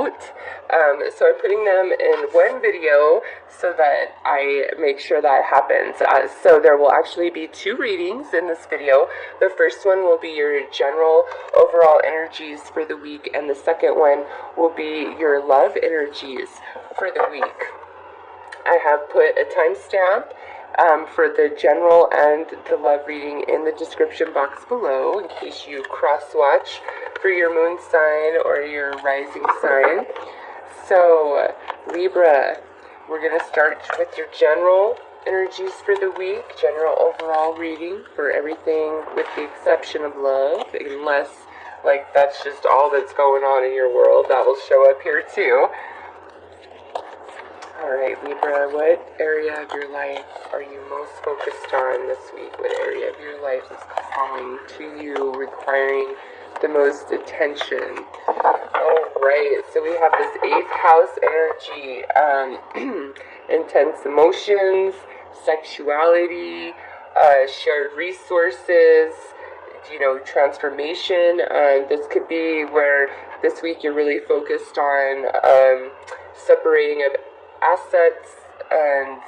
out. So I'm putting them in one video so that I make sure that happens. So there will actually be 2 readings in this video. The first one will be your general overall energies for the week, and the second one will be your love energies for the week. I have put a timestamp for the general and the love reading in the description box below in case you cross-watch for your moon sign or your rising sign. So, Libra, we're going to start with your general energies for the week, general overall reading for everything with the exception of love, unless, like, that's just all that's going on in your world. That will show up here too. Alright, Libra, what area of your life are you most focused on this week? What area of your life is calling to you, requiring the most attention? Alright, so we have this 8th house energy, intense emotions, sexuality, shared resources, transformation. This could be where this week you're really focused on separating of assets and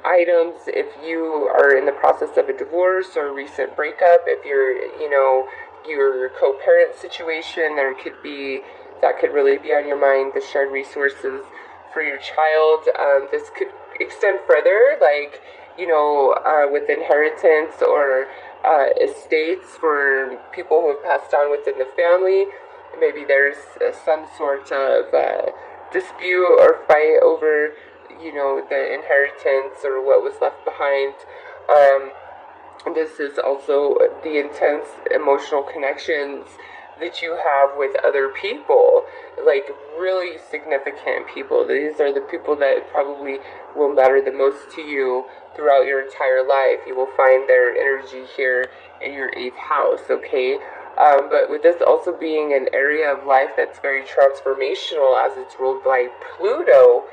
items. If you are in the process of a divorce or a recent breakup, if you're, your co-parent situation, that could really be on your mind, the shared resources for your child. This could extend further, like, with inheritance or estates for people who have passed on within the family. Maybe there's some sort of dispute or fight over, the inheritance or what was left behind. This is also the intense emotional connections that you have with other people, like really significant people. These are the people that probably will matter the most to you throughout your entire life. You will find their energy here in your 8th house, okay? But with this also being an area of life that's very transformational as it's ruled by Pluto,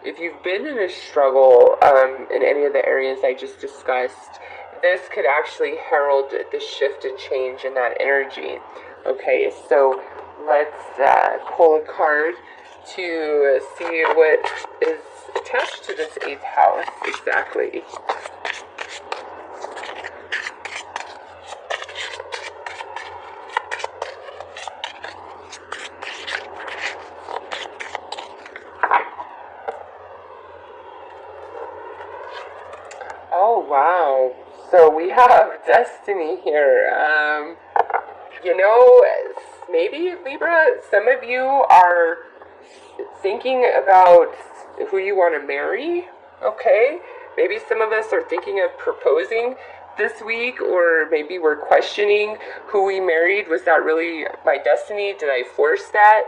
if you've been in a struggle in any of the areas I just discussed, this could actually herald the shift and change in that energy. Okay, so let's pull a card to see what is attached to this 8th house exactly. Oh, wow. So we have destiny here. Maybe, Libra, some of you are thinking about who you want to marry, okay? Maybe some of us are thinking of proposing this week, or maybe we're questioning who we married. Was that really my destiny? Did I force that?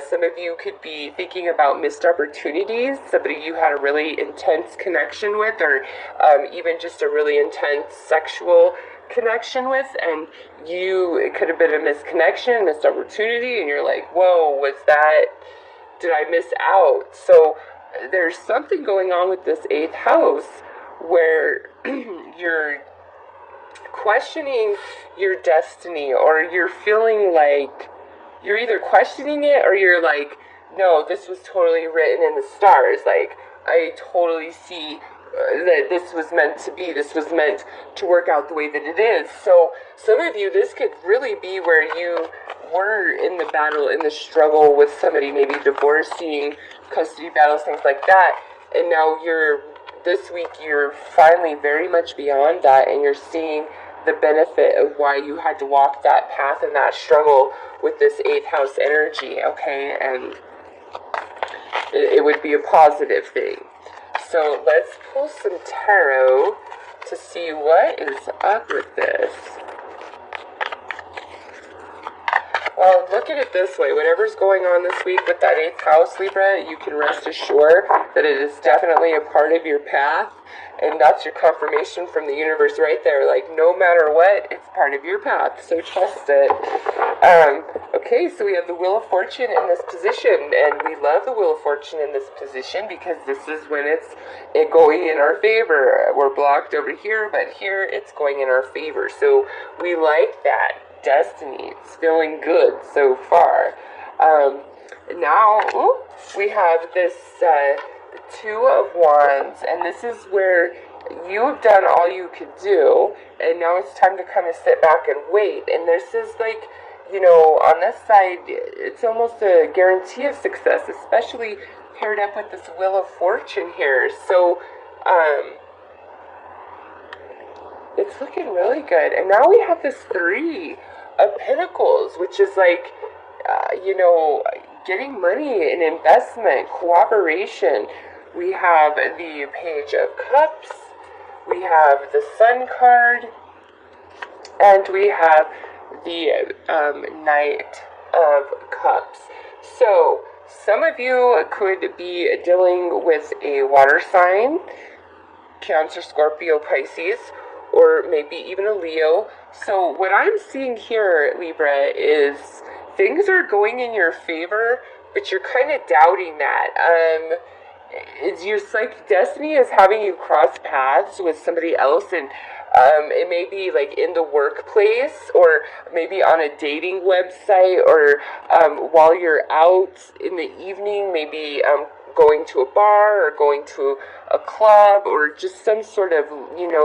Some of you could be thinking about missed opportunities, somebody you had a really intense connection with, or even just a really intense sexual connection with, and it could have been a misconnection, missed opportunity, and you're like, whoa, did I miss out? So there's something going on with this 8th house where you're questioning your destiny, or you're feeling like you're either questioning it or you're like, no, this was totally written in the stars. Like, I totally see that this was meant to be. This was meant to work out the way that it is. So some of you, this could really be where you were in the battle, in the struggle with somebody, maybe divorcing, custody battles, things like that. And now this week you're finally very much beyond that, and you're seeing the benefit of why you had to walk that path and that struggle with this 8th house energy, okay? And it would be a positive thing. So let's pull some tarot to see what is up with this. Well, look at it this way. Whatever's going on this week with that 8th house, Libra, you can rest assured that it is definitely a part of your path. And that's your confirmation from the universe right there. Like, no matter what, it's part of your path. So trust it. Okay, so we have the Wheel of Fortune in this position. And we love the Wheel of Fortune in this position because this is when it's going in our favor. We're blocked over here, but here it's going in our favor. So we like that. Destiny. It's feeling good so far. Now, we have this Two of Wands, and this is where you have done all you could do, and now it's time to kind of sit back and wait. And this is like, on this side, it's almost a guarantee of success, especially paired up with this Wheel of Fortune here. So, it's looking really good. And now we have this Three of Pentacles, which is like, getting money and investment, cooperation. We have the Page of Cups, we have the Sun card, and we have the Knight of Cups. So, some of you could be dealing with a water sign, Cancer, Scorpio, Pisces, or maybe even a Leo. So what I'm seeing here, Libra, is things are going in your favor, but you're kind of doubting that. It's like destiny is having you cross paths with somebody else, and it may be like in the workplace, or maybe on a dating website, or while you're out in the evening, maybe going to a bar or going to a club or just some sort of,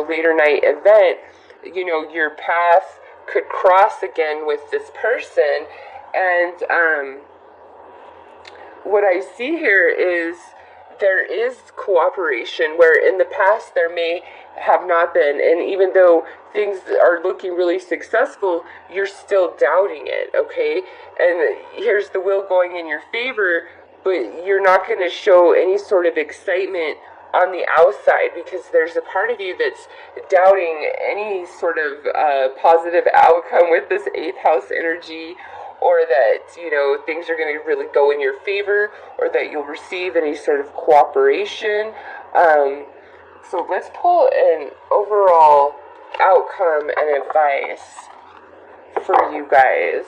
later night event. Your path could cross again with this person. And what I see here is there is cooperation where in the past there may have not been, and even though things are looking really successful, you're still doubting it, okay? And here's the wheel going in your favor, but you're not going to show any sort of excitement on the outside because there's a part of you that's doubting any sort of positive outcome with this 8th house energy, or that, things are going to really go in your favor, or that you'll receive any sort of cooperation. So let's pull an overall outcome and advice for you guys.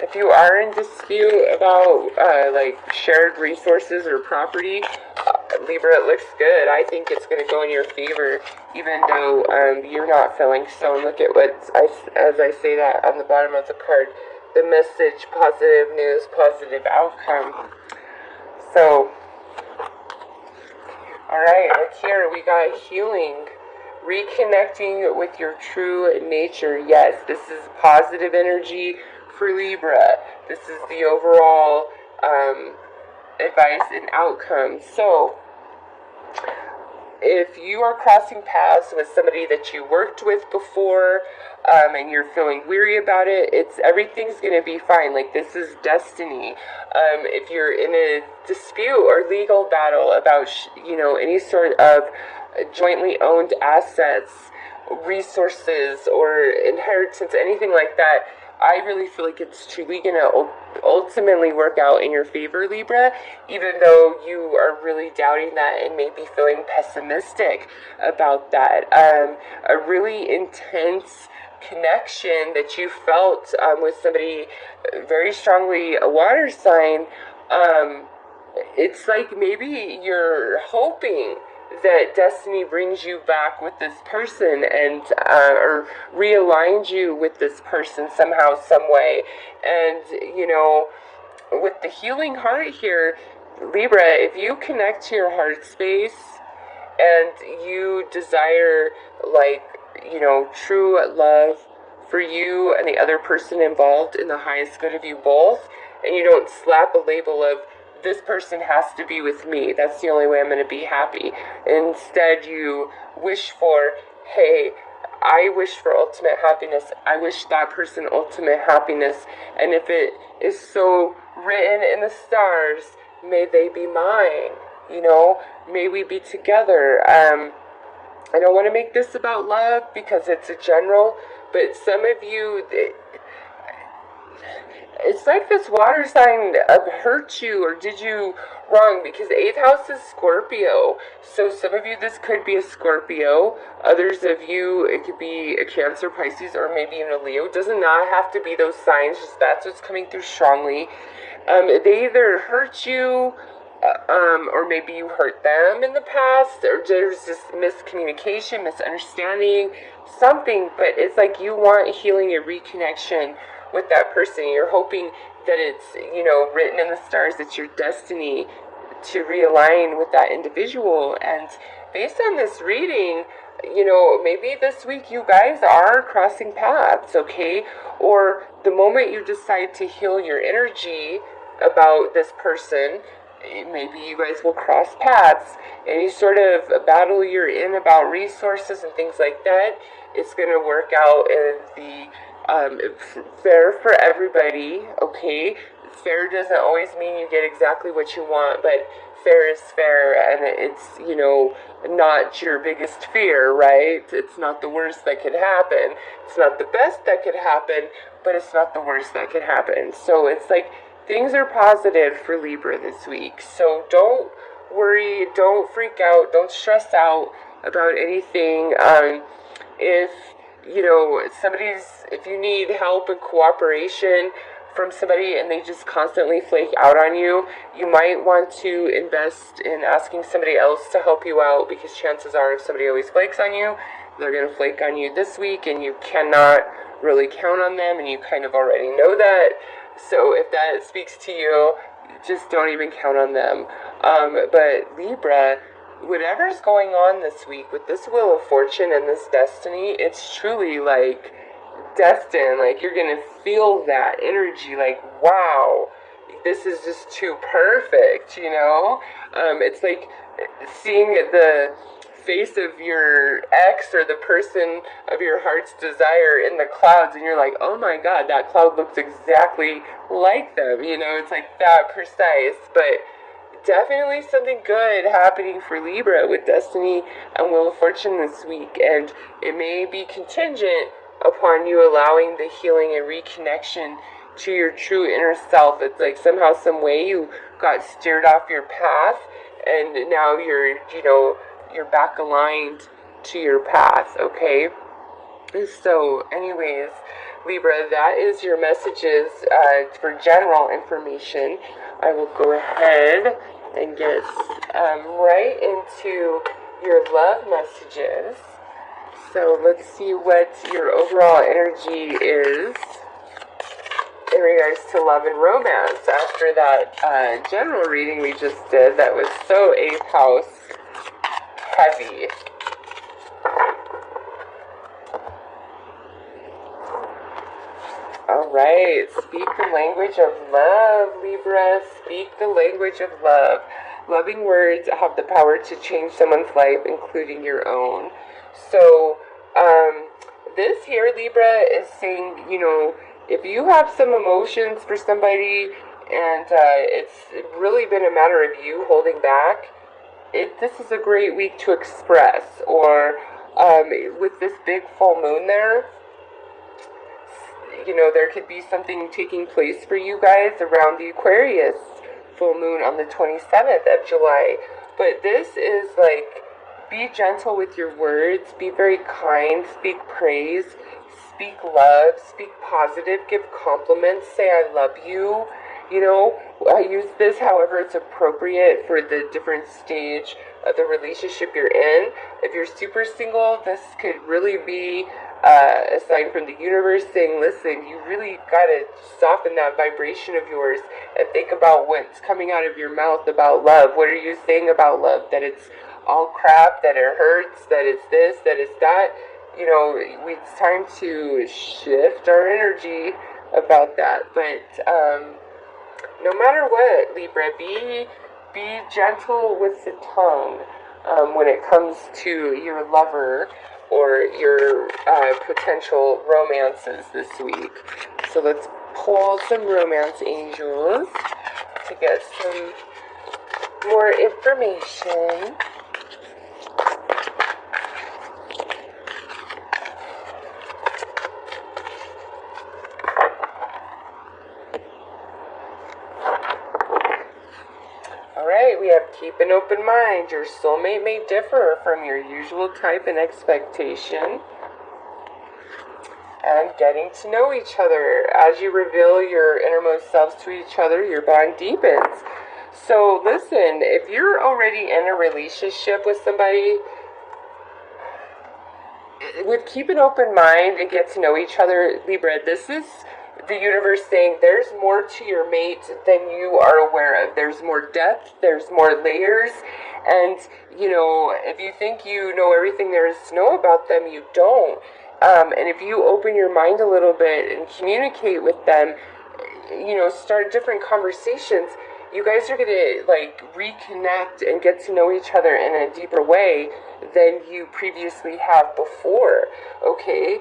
If you are in dispute about shared resources or property, Libra, it looks good. I think it's going to go in your favor, even though you're not feeling so. And look at as I say that on the bottom of the card, the message: positive news, positive outcome. So, all right, look here, we got healing. Reconnecting with your true nature. Yes, this is positive energy for Libra. This is the overall advice and outcome. So, if you are crossing paths with somebody that you worked with before, and you're feeling weary about it, everything's going to be fine. Like, this is destiny. If you're in a dispute or legal battle about, any sort of jointly owned assets, resources, or inheritance, anything like that, I really feel like it's truly going to ultimately work out in your favor, Libra, even though you are really doubting that and maybe feeling pessimistic about that. A really intense connection that you felt with somebody very strongly, a water sign, it's like maybe you're hoping that destiny brings you back with this person and or realigns you with this person somehow, some way. And with the healing heart here, Libra, if you connect to your heart space and you desire true love for you and the other person involved in the highest good of you both, and you don't slap a label of this person has to be with me, that's the only way I'm going to be happy. Instead, you wish for, hey, I wish for ultimate happiness. I wish that person ultimate happiness. And if it is so written in the stars, may they be mine. May we be together. I don't want to make this about love because it's a general, but some of you, it's like this water sign hurt you or did you wrong, because 8th house is Scorpio. So some of you, this could be a Scorpio. Others of you, it could be a Cancer, Pisces, or maybe even a Leo. It does not have to be those signs, just that's what's coming through strongly. They either hurt you or maybe you hurt them in the past, or there's just miscommunication, misunderstanding, something, but it's like you want healing and reconnection with that person. You're hoping that it's, written in the stars, it's your destiny to realign with that individual. And based on this reading, maybe this week you guys are crossing paths, okay? Or the moment you decide to heal your energy about this person, maybe you guys will cross paths. Any sort of battle you're in about resources and things like that, it's going to work out in the fair for everybody, okay? Fair doesn't always mean you get exactly what you want, but fair is fair, and it's, not your biggest fear, right? It's not the worst that could happen. It's not the best that could happen, but it's not the worst that could happen. So it's like things are positive for Libra this week. So don't worry, don't freak out, don't stress out about anything. If if you need help and cooperation from somebody and they just constantly flake out on you, you might want to invest in asking somebody else to help you out, because chances are if somebody always flakes on you, they're going to flake on you this week, and you cannot really count on them, and you kind of already know that. So if that speaks to you, just don't even count on them. But Libra, whatever's going on this week with this Wheel of Fortune and this destiny, it's truly like destined. Like, you're gonna feel that energy, like, wow, this is just too perfect, it's like seeing the face of your ex or the person of your heart's desire in the clouds, and you're like, oh my god, that cloud looks exactly like them, it's like that precise. But definitely something good happening for Libra with Destiny and Wheel of Fortune this week, and it may be contingent upon you allowing the healing and reconnection to your true inner self. It's like somehow, some way you got steered off your path, and now you're back aligned to your path, okay? So anyways, Libra, that is your messages for general information. I will go ahead and get right into your love messages. So let's see what your overall energy is in regards to love and romance after that general reading we just did that was so 8th house heavy. Alright, speak the language of love, Libra. Speak the language of love. Loving words have the power to change someone's life, including your own. So, this here, Libra, is saying, if you have some emotions for somebody and it's really been a matter of you holding back, this is a great week to express. Or with this big full moon there, there could be something taking place for you guys around the Aquarius full moon on the 27th of July. But this is like, be gentle with your words, be very kind, speak praise, speak love, speak positive, give compliments, say I love you. I use this however it's appropriate for the different stage of the relationship you're in. If you're super single, this could really be a sign from the universe saying, listen, you really gotta soften that vibration of yours and think about what's coming out of your mouth about love. What are you saying about love? That it's all crap, that it hurts, that it's this, that it's that. It's time to shift our energy about that. But no matter what, Libra, be gentle with the tongue when it comes to your lover or your potential romances this week. So let's pull some romance angels to get some more information. Alright, we have keep an open mind. Your soulmate may differ from your usual type and expectation. And getting to know each other. As you reveal your innermost selves to each other, your bond deepens. So listen, if you're already in a relationship with somebody, with keep an open mind and get to know each other, Libra, this is the universe saying there's more to your mate than you are aware of. There's more depth, there's more layers, and if you think you know everything there is to know about them, you don't. And if you open your mind a little bit and communicate with them, start different conversations, you guys are going to reconnect and get to know each other in a deeper way than you previously have before. Okay,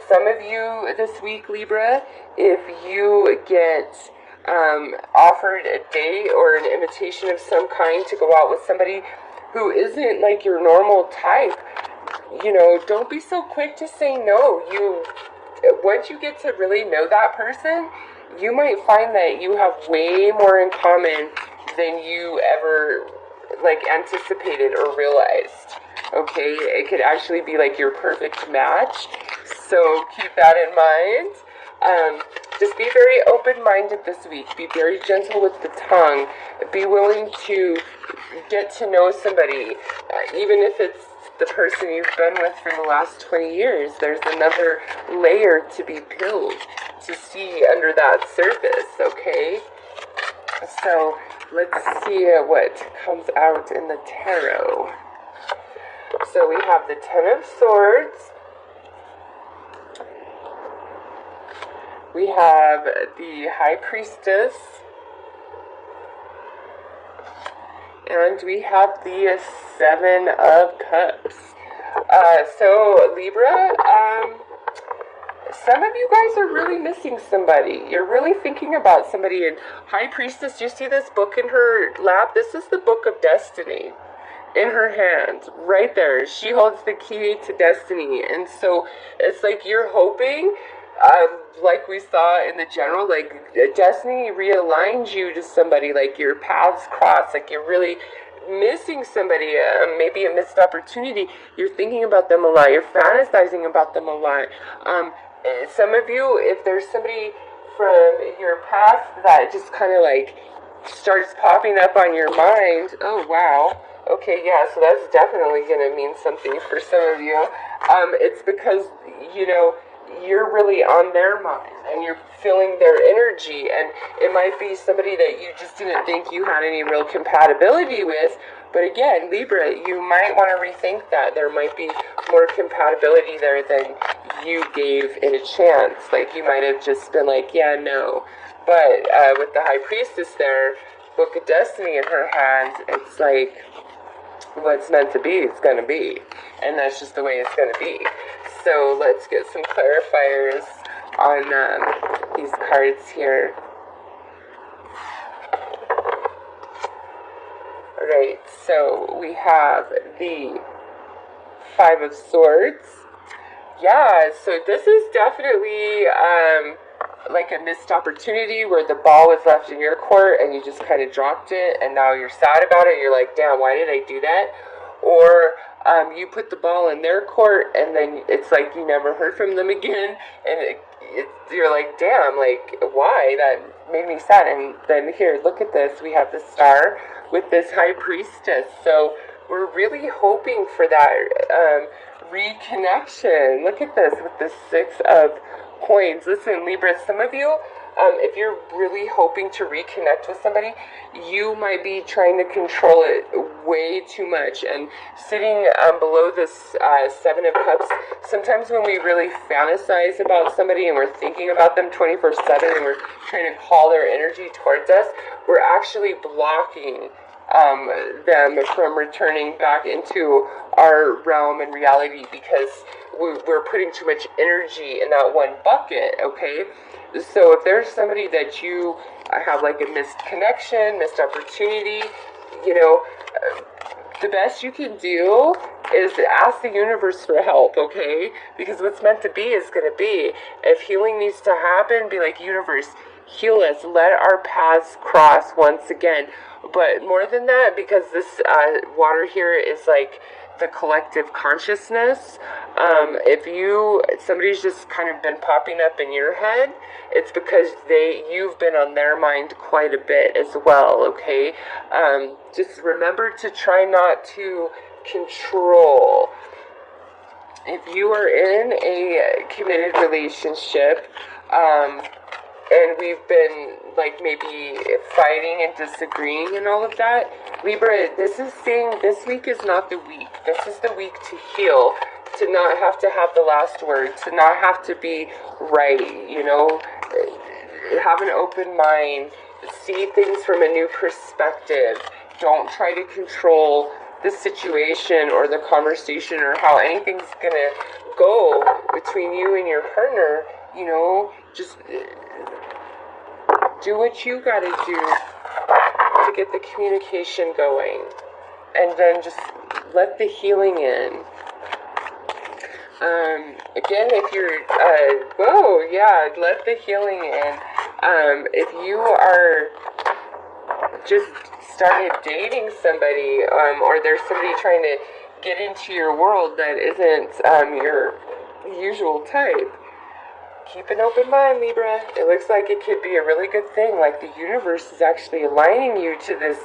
some of you this week, Libra, if you get offered a date or an invitation of some kind to go out with somebody who isn't like your normal type, don't be so quick to say no. Once you get to really know that person, you might find that you have way more in common than you ever anticipated or realized. Okay, it could actually be like your perfect match. So keep that in mind. Just be very open-minded this week. Be very gentle with the tongue. Be willing to get to know somebody, even if it's the person you've been with for the last 20 years. There's another layer to be peeled to see under that surface, okay? So let's see what comes out in the tarot. So we have the Ten of Swords. We have the High Priestess. And we have the Seven of Cups. So Libra, some of you guys are really missing somebody. You're really thinking about somebody. And High Priestess, you see this book in her lap? This is the Book of Destiny in her hand, right there. She holds the key to destiny. And so it's like you're hoping, like we saw in the general, destiny realigns you to somebody, like your paths cross, like you're really missing somebody, maybe a missed opportunity. You're thinking about them a lot. You're fantasizing about them a lot. Some of you, if there's somebody from your past that just kind of starts popping up on your mind, oh wow, okay, yeah, so that's definitely going to mean something for some of you. It's because, you're really on their mind and you're feeling their energy, and it might be somebody that you just didn't think you had any real compatibility with. But again, Libra, you might want to rethink that. There might be more compatibility there than you gave it a chance. You might have just been like, yeah, no. But with the High Priestess there, Book of Destiny in her hand, it's like, what's meant to be, it's going to be. And that's just the way it's going to be. So let's get some clarifiers on these cards here. Alright, so we have the Five of Swords. Yeah, so this is definitely like a missed opportunity where the ball was left in your court and you just kind of dropped it, and now you're sad about it. You're like, damn, why did I do that? Or you put the ball in their court and then it's like you never heard from them again, and you're like, damn, why? That made me sad. And then here, look at this. We have the Star with this High Priestess. So we're really hoping for that reconnection. Look at this with the Six of Coins. Listen, Libra, some of you, if you're really hoping to reconnect with somebody, you might be trying to control it way too much. And sitting below this Seven of Cups, sometimes when we really fantasize about somebody and we're thinking about them 24/7 and we're trying to call their energy towards us, we're actually blocking them from returning back into our realm and reality because we're putting too much energy in that one bucket, okay? So if there's somebody that you have a missed connection, missed opportunity, the best you can do is ask the universe for help, okay? Because what's meant to be is going to be. If healing needs to happen, be like, universe, heal us. Let our paths cross once again. But more than that, because this water here is the collective consciousness. If somebody's just kind of been popping up in your head, it's because you've been on their mind quite a bit as well, okay? Just remember to try not to control. If you are in a committed relationship, and we've been like maybe fighting and disagreeing and all of that, Libra, this is saying this week is not the week. This is the week to heal, to not have to have the last word, to not have to be right, have an open mind, see things from a new perspective. Don't try to control the situation or the conversation or how anything's gonna go between you and your partner. Just do what you gotta do to get the communication going, and then just let the healing in. Again, if you're, let the healing in. If you are just started dating somebody, or there's somebody trying to get into your world that isn't your usual type, keep an open mind, Libra. It looks like it could be a really good thing. Like the universe is actually aligning you to this.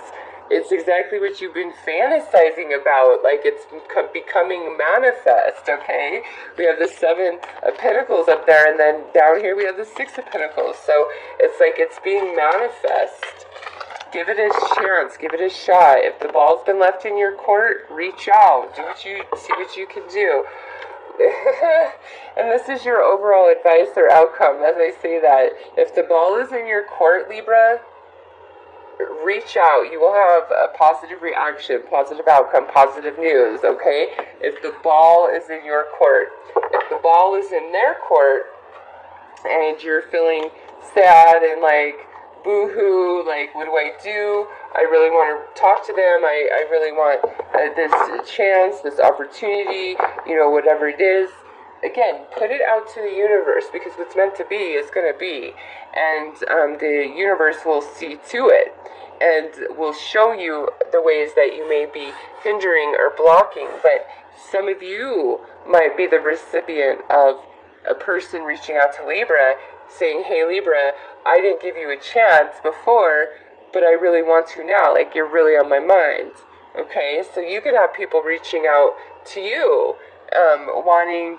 It's exactly what you've been fantasizing about. Like it's becoming manifest, okay? We have the 7 of Pentacles up there, and then down here we have the 6 of Pentacles. So it's like it's being manifest. Give it a chance. Give it a shot. If the ball's been left in your court, reach out. See what you can do. And this is your overall advice or outcome as I say that. If the ball is in your court, Libra, reach out. You will have a positive reaction, positive outcome, positive news, okay? If the ball is in your court. If the ball is in their court and you're feeling sad and like, boo-hoo, like, what do I do? I really want to talk to them. I really want this chance, this opportunity, whatever it is. Again, put it out to the universe, because what's meant to be is going to be. And the universe will see to it and will show you the ways that you may be hindering or blocking. But some of you might be the recipient of a person reaching out to Libra saying, hey Libra, I didn't give you a chance before, but I really want to now. Like, you're really on my mind. Okay, so you could have people reaching out to you, wanting,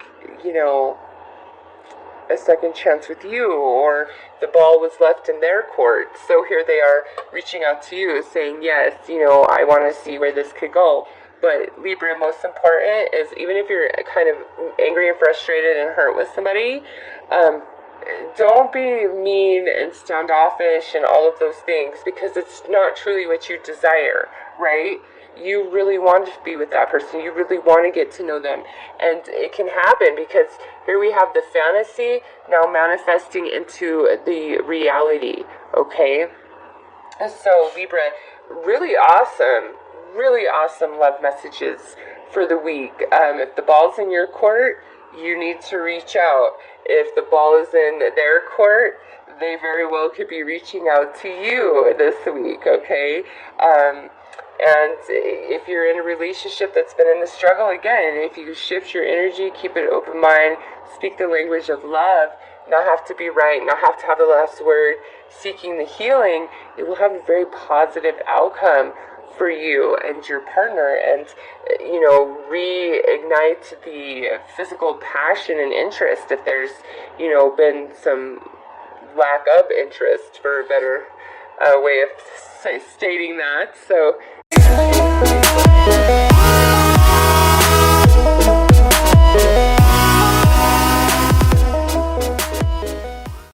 a second chance with you, or the ball was left in their court. So here they are reaching out to you saying, yes, I want to see where this could go. But Libra, most important is, even if you're kind of angry and frustrated and hurt with somebody, don't be mean and standoffish and all of those things, because it's not truly what you desire, right? You really want to be with that person. You really want to get to know them. And it can happen because here we have the fantasy now manifesting into the reality, okay? So Libra, really awesome love messages for the week. If the ball's in your court, you need to reach out. If the ball is in their court, they very well could be reaching out to you this week, okay? And if you're in a relationship that's been in the struggle, again, if you shift your energy, keep an open mind, speak the language of love, not have to be right, not have to have the last word, seeking the healing, it will have a very positive outcome for you and your partner, and reignite the physical passion and interest if there's been some lack of interest, for a better way of stating that. So